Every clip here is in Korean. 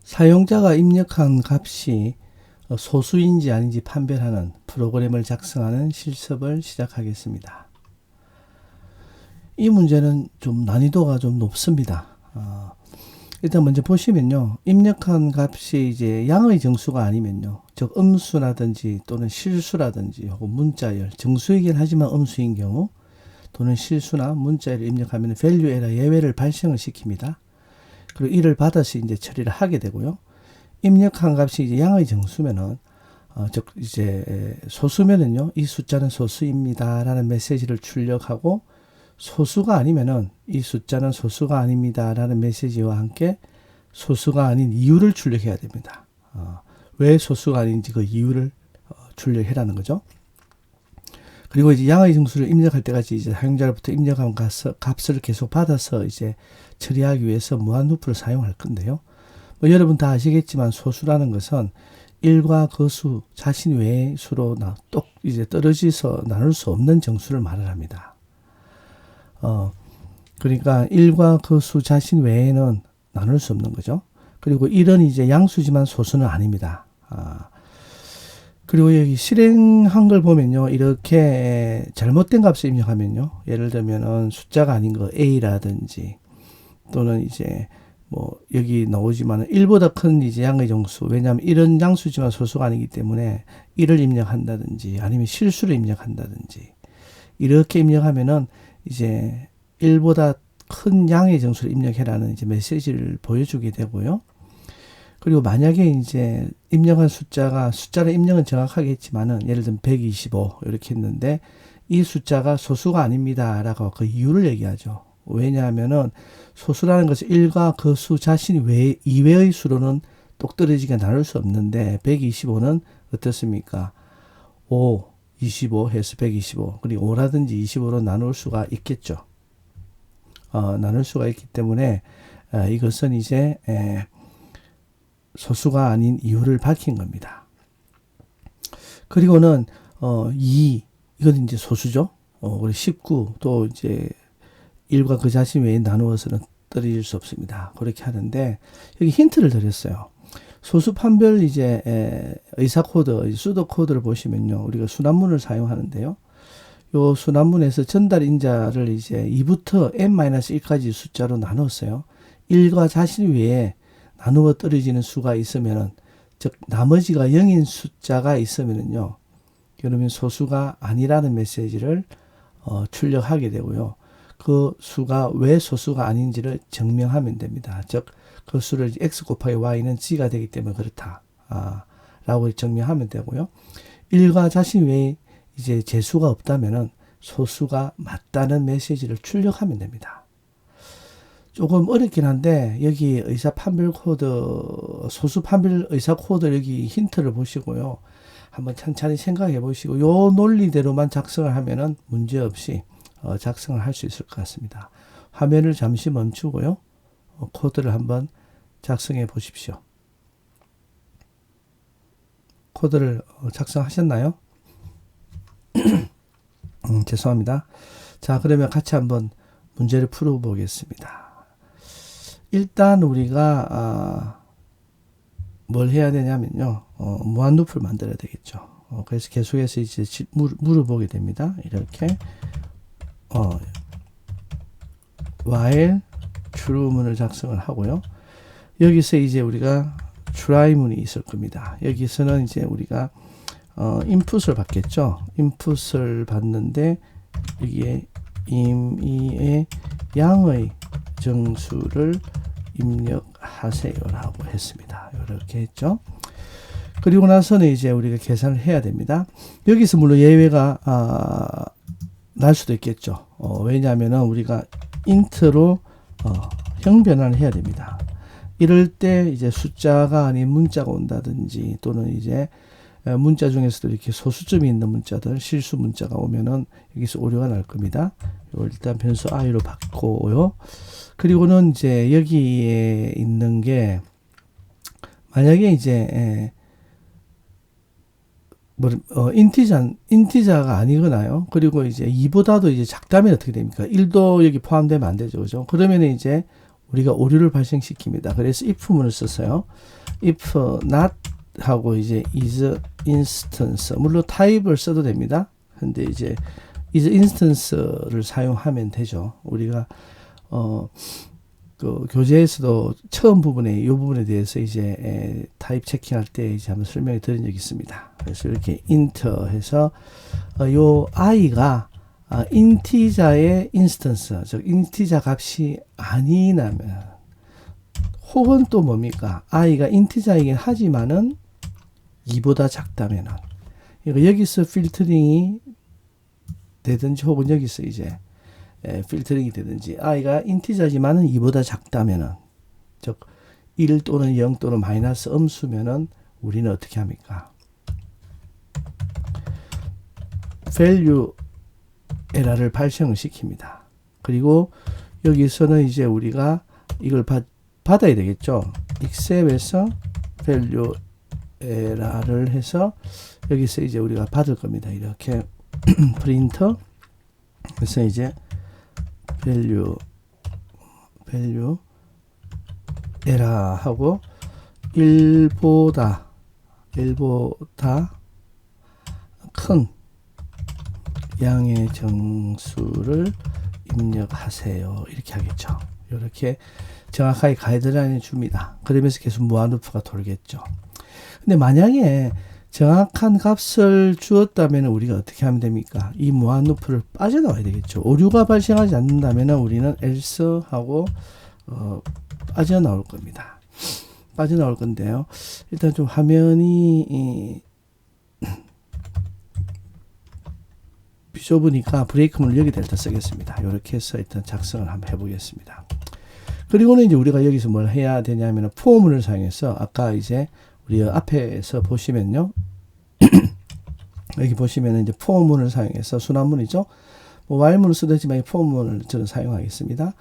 사용자가 입력한 값이 소수인지 아닌지 판별하는 프로그램을 작성하는 실습을 시작하겠습니다. 이 문제는 좀 난이도가 좀 높습니다. 일단 먼저 보시면요. 입력한 값이 이제 양의 정수가 아니면요. 즉 음수라든지 또는 실수라든지 혹은 문자열, 정수이긴 하지만 음수인 경우 또는 실수나 문자열을 입력하면 value 에러 예외를 발생을 시킵니다. 그리고 이를 받아서 이제 처리를 하게 되고요. 입력한 값이 이제 양의 정수면은 즉 이제 소수면은요. 이 숫자는 소수입니다라는 메시지를 출력하고 소수가 아니면은 이 숫자는 소수가 아닙니다라는 메시지와 함께 소수가 아닌 이유를 출력해야 됩니다. 왜 소수가 아닌지 그 이유를 출력해라는 거죠. 그리고 이제 양의 정수를 입력할 때까지 이제 사용자로부터 입력한 값을 계속 받아서 이제 처리하기 위해서 무한 루프를 사용할 건데요. 뭐 여러분 다 아시겠지만 소수라는 것은 1과 그 수 자신 외의 수로 이제 떨어져서 나눌 수 없는 정수를 말을 합니다. 그러니까 1과 그 수 자신 외에는 나눌 수 없는 거죠. 그리고 1은 이제 양수지만 소수는 아닙니다. 그리고 여기 실행한 걸 보면요. 이렇게 잘못된 값을 입력하면요. 예를 들면은 숫자가 아닌 거 A라든지 또는 이제 뭐 여기 나오지만 1보다 큰 이제 양의 정수. 왜냐하면 1은 양수지만 소수가 아니기 때문에 1을 입력한다든지 아니면 실수를 입력한다든지 이렇게 입력하면은 이제 1보다 큰 양의 정수를 입력해라는 이제 메시지를 보여주게 되고요. 그리고 만약에 이제 입력한 숫자를 입력은 정확하게 했지만은 예를 들면 125 이렇게 했는데 이 숫자가 소수가 아닙니다라고 그 이유를 얘기하죠. 왜냐하면은 소수라는 것은 1과 그 수 자신 이외의 수로는 똑떨어지게 나눌 수 없는데 125는 어떻습니까? 5, 25 해서 125 그리고 5라든지 25로 나눌 수가 있겠죠. 나눌 수가 있기 때문에 이것은 이제 소수가 아닌 이유를 밝힌 겁니다. 그리고는 2 이건 이제 소수죠. 그리고 19 또 이제 1과 그 자신 외에 나누어서는 떨어질 수 없습니다. 그렇게 하는데 여기 힌트를 드렸어요. 소수 판별 이제 의사 코드, 수도 코드를 보시면요. 우리가 순환문을 사용하는데요. 요 순환문에서 전달 인자를 이제 2부터 n-1까지 숫자로 나눴어요. 1과 자신 외에 나누어 떨어지는 수가 있으면은, 즉 나머지가 0인 숫자가 있으면은요. 그러면 소수가 아니라는 메시지를 출력하게 되고요. 그 수가 왜 소수가 아닌지를 증명하면 됩니다. 즉 그 수를 x 곱하기 y는 g가 되기 때문에 그렇다. 라고 증명하면 되고요. 1과 자신 외에 이제 재수가 없다면은 소수가 맞다는 메시지를 출력하면 됩니다. 조금 어렵긴 한데 여기 의사 판별 코드, 소수 판별 의사 코드 여기 힌트를 보시고요. 한번 천천히 생각해 보시고 요 논리대로만 작성을 하면은 문제없이 작성을 할 수 있을 것 같습니다. 화면을 잠시 멈추고요. 코드를 한번 작성해 보십시오. 코드를 작성하셨나요? 죄송합니다. 자, 그러면 같이 한번 문제를 풀어보겠습니다. 일단 우리가 뭘 해야 되냐면요. 무한루프를 만들어야 되겠죠. 그래서 계속해서 이제 물어보게 됩니다. 이렇게 while true문을 작성을 하고요. 여기서 이제 우리가 try문이 있을 겁니다. 여기서는 이제 우리가 인풋을 받겠죠. 인풋을 받는데 여기에 임의의 양의 정수를 입력하세요라고 했습니다. 이렇게 했죠. 그리고 나서는 이제 우리가 계산을 해야 됩니다. 여기서 물론 예외가 날 수도 있겠죠. 왜냐하면은 우리가 int로 형변환을 해야 됩니다. 이럴 때 이제 숫자가 아닌 문자가 온다든지 또는 이제 문자 중에서도 이렇게 소수점이 있는 문자들, 실수 문자가 오면은 여기서 오류가 날 겁니다. 일단 변수 i로 바꾸고요. 그리고는 이제 여기에 있는 게 만약에 이제 인티자가 아니거나요. 그리고 이제 2보다도 이제 작다면 어떻게 됩니까? 1도 여기 포함되면 안 되죠. 그죠? 그러면 이제 우리가 오류를 발생시킵니다. 그래서 if문을 썼어요. if not 하고 이제 is instance, 물론 타입을 써도 됩니다. 근데 이제 is instance를 사용하면 되죠. 우리가 그 교재에서도 처음 부분에 이 부분에 대해서 이제 타입 체킹할 때 이제 한번 설명을 드린 적이 있습니다. 그래서 이렇게 int 해서 요 i가 인티자의 인스턴스, 즉 인티자 값이 아니라면, 혹은 또 뭡니까? i가 인티자이긴 하지만은 2보다 작다면은, 그러니까 여기서 필터링이 되든지 혹은 여기서 이제 필터링이 되든지, i가 인티자지만은 2보다 작다면은, 즉 1 또는 0 또는 마이너스 음수면은 우리는 어떻게 합니까? value 에러를 발생을 시킵니다. 그리고 여기서는 이제 우리가 이걸 받아야 되겠죠. excep에서 value 에러를 해서 여기서 이제 우리가 받을 겁니다. 이렇게 프린터, 그래서 이제 value 에러 하고 1보다 큰 양의 정수를 입력하세요. 이렇게 하겠죠. 이렇게 정확하게 가이드라인을 줍니다. 그러면서 계속 무한루프가 돌겠죠. 근데 만약에 정확한 값을 주었다면 우리가 어떻게 하면 됩니까? 이 무한루프를 빠져나와야 되겠죠. 오류가 발생하지 않는다면 우리는 else 하고 빠져나올 겁니다. 빠져나올 건데요. 일단 좀 화면이 좁으니까 브레이크문을 여기다 일단 쓰겠습니다. 이렇게 해서 일단 작성을 한번 해보겠습니다. 그리고는 이제 우리가 여기서 뭘 해야 되냐면 포문을 사용해서, 아까 이제 우리 앞에서 보시면요. 여기 보시면은 이제 포문을 사용해서 순환문이죠. 뭐 while문을 쓰든지만 포문을 저는 사용하겠습니다.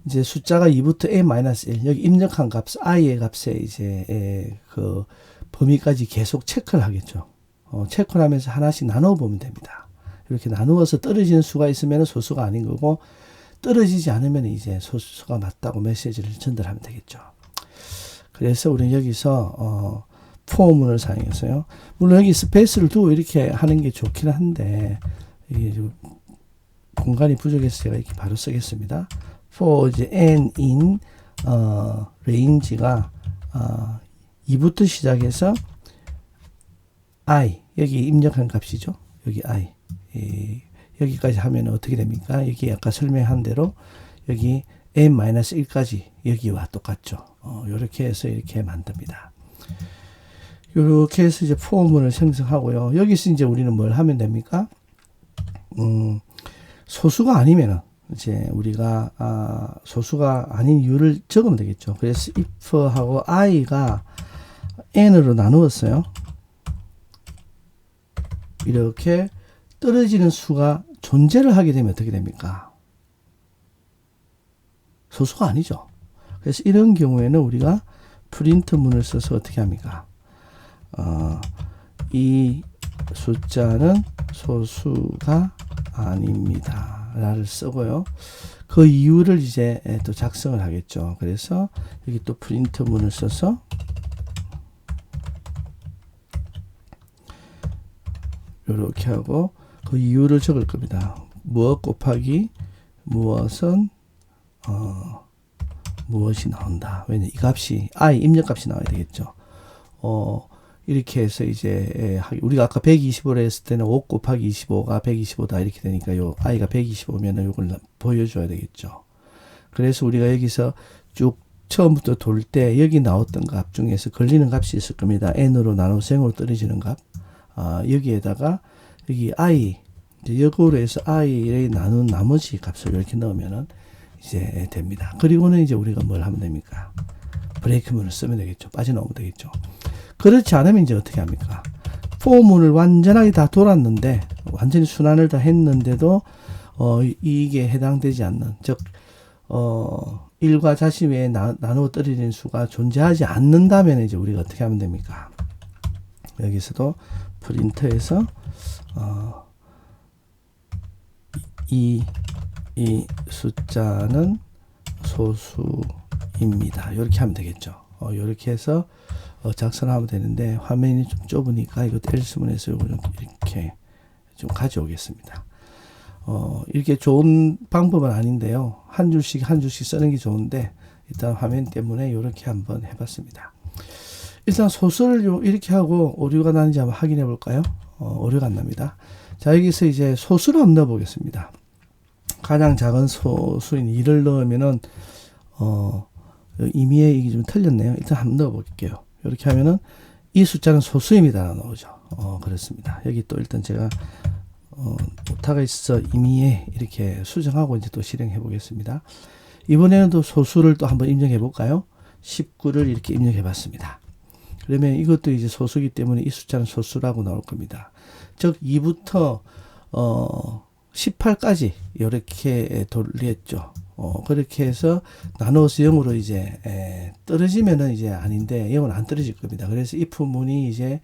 이제 숫자가 2부터 n-1, 여기 입력한 값, i의 값에 이제 그 범위까지 계속 체크를 하겠죠. 체크를 하면서 하나씩 나눠 보면 됩니다. 이렇게 나누어서 떨어지는 수가 있으면 소수가 아닌 거고, 떨어지지 않으면 이제 소수가 맞다고 메시지를 전달하면 되겠죠. 그래서 우리는 여기서 포문을 사용해서요. 물론 여기 스페이스를 두고 이렇게 하는 게 좋긴 한데 이게 좀 공간이 부족해서 제가 이렇게 바로 쓰겠습니다. for 이제 n in range가 2부터 시작해서 i, 여기 입력한 값이죠. 여기 i. 여기까지 하면 어떻게 됩니까? 여기 아까 설명한 대로 여기 n-1까지 여기와 똑같죠. 이렇게 해서 이렇게 만듭니다. 이렇게 해서 이제 포문을 생성하고요. 여기서 이제 우리는 뭘 하면 됩니까? 소수가 아니면은 이제 우리가 소수가 아닌 이유를 적으면 되겠죠. 그래서 if하고 i가 n으로 나누었어요. 이렇게 떨어지는 수가 존재를 하게 되면 어떻게 됩니까? 소수가 아니죠. 그래서 이런 경우에는 우리가 프린트 문을 써서 어떻게 합니까? 이 숫자는 소수가 아닙니다. 라를 쓰고요. 그 이유를 이제 또 작성을 하겠죠. 그래서 여기 또 프린트 문을 써서 이렇게 하고 그 이유를 적을 겁니다. 무엇 곱하기 무엇은 무엇이 나온다. 왜냐, 이 값이 i 입력값이 나와야 되겠죠. 이렇게 해서 이제 우리가 아까 125를 했을 때는 5 곱하기 25가 125다 이렇게 되니까 요 i가 125면은 이걸 보여줘야 되겠죠. 그래서 우리가 여기서 쭉 처음부터 돌 때 여기 나왔던 값 중에서 걸리는 값이 있을 겁니다. n으로 나눠서 0으로 떨어지는 값. 여기에다가 여기 i, 이제 역으로 해서 i에 나눈 나머지 값을 이렇게 넣으면은 이제 됩니다. 그리고는 이제 우리가 뭘 하면 됩니까? 브레이크문을 쓰면 되겠죠. 빠져나오면 되겠죠. 그렇지 않으면 이제 어떻게 합니까? 포문을 완전하게 다 돌았는데, 완전히 순환을 다 했는데도, 이게 해당되지 않는, 즉, 1과 자신 외에 나누어 떨어지는 수가 존재하지 않는다면 이제 우리가 어떻게 하면 됩니까? 여기서도 프린터에서, 이 숫자는 소수입니다. 이렇게 하면 되겠죠. 이렇게 해서 작성하면 되는데 화면이 좀 좁으니까 이것도 엘스문에서 이걸 좀 이렇게 좀 가져오겠습니다. 이렇게 좋은 방법은 아닌데요. 한 줄씩 쓰는 게 좋은데 일단 화면 때문에 이렇게 한번 해봤습니다. 일단 소수를 이렇게 하고 오류가 나는지 한번 확인해 볼까요? 오류가 안 납니다. 자, 여기서 이제 소수를 한번 넣어 보겠습니다. 가장 작은 소수인 2를 넣으면은 임의에 이게 좀 틀렸네요. 일단 한번 넣어 볼게요. 이렇게 하면은 이 숫자는 소수입니다 나오죠. 그렇습니다. 여기 또 일단 제가 오타가 있어 임의에 이렇게 수정하고 이제 또 실행해 보겠습니다. 이번에는 또 소수를 또 한번 입력해 볼까요? 19를 이렇게 입력해 봤습니다. 그러면 이것도 이제 소수기 때문에 이 숫자는 소수라고 나올 겁니다. 즉 2부터 18까지 이렇게 돌렸죠. 그렇게 해서 나누어서 0으로 이제 떨어지면은 이제 아닌데 0은 안 떨어질 겁니다. 그래서 if 문이 이제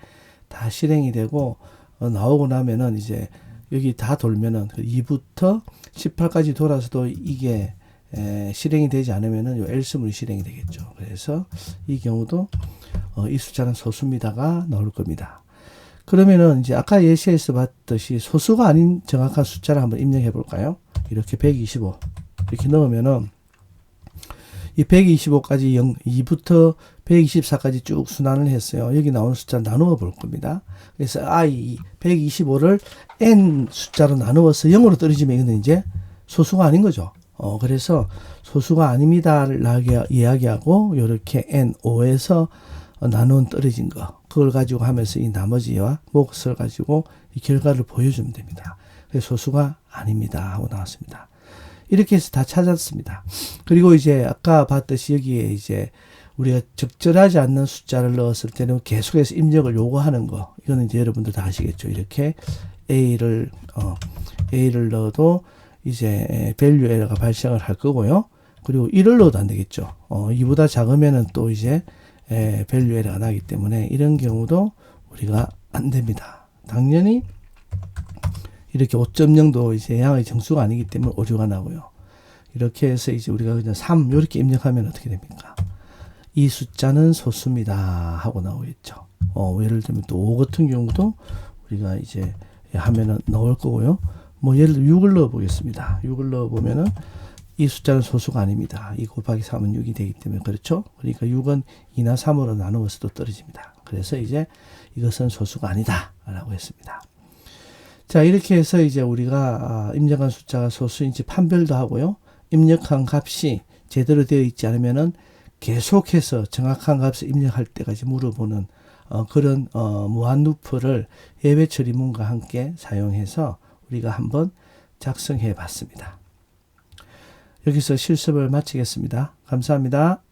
다 실행이 되고 나오고 나면은 이제 여기 다 돌면은 2부터 18까지 돌아서도 이게 실행이 되지 않으면은 요 else 문이 실행이 되겠죠. 그래서 이 경우도 이 숫자는 소수입니다가 나올 겁니다. 그러면은 이제 아까 예시에서 봤듯이 소수가 아닌 정확한 숫자를 한번 입력해 볼까요? 이렇게 125 이렇게 넣으면은 이 125까지 2부터 124까지 쭉 순환을 했어요. 여기 나오는 숫자 나누어 볼 겁니다. 그래서 125를 n 숫자로 나누어서 0으로 떨어지면 이거는 이제 소수가 아닌 거죠. 그래서 소수가 아닙니다를 이야기하고 이렇게 n5에서 나누어 떨어진 거 그걸 가지고 하면서 이 나머지와 몫을 가지고 이 결과를 보여주면 됩니다. 그래서 소수가 아닙니다 하고 나왔습니다. 이렇게 해서 다 찾았습니다. 그리고 이제 아까 봤듯이 여기에 이제 우리가 적절하지 않는 숫자를 넣었을 때는 계속해서 입력을 요구하는 거. 이거는 이제 여러분들 다 아시겠죠. 이렇게 A를 넣어도 이제 value error가 발생을 할 거고요. 그리고 1을 넣어도 안 되겠죠. 2보다 작으면은 또 이제 value error가 나기 때문에 이런 경우도 우리가 안 됩니다. 당연히 이렇게 5.0도 이제 양의 정수가 아니기 때문에 오류가 나고요. 이렇게 해서 이제 우리가 그냥 3 이렇게 입력하면 어떻게 됩니까? 이 숫자는 소수입니다 하고 나오겠죠. 예를 들면 또 5 같은 경우도 우리가 이제 하면은 나올 거고요. 뭐 예를 들어 6을 넣어 보겠습니다. 6을 넣어 보면은 이 숫자는 소수가 아닙니다. 2 곱하기 3은 6이 되기 때문에 그렇죠. 그러니까 6은 2나 3으로 나누어서도 떨어집니다. 그래서 이제 이것은 소수가 아니다 라고 했습니다. 자, 이렇게 해서 이제 우리가 입력한 숫자가 소수인지 판별도 하고요. 입력한 값이 제대로 되어 있지 않으면은 계속해서 정확한 값을 입력할 때까지 물어보는 그런 무한 루프를 예외 처리문과 함께 사용해서 우리가 한번 작성해 봤습니다. 여기서 실습을 마치겠습니다. 감사합니다.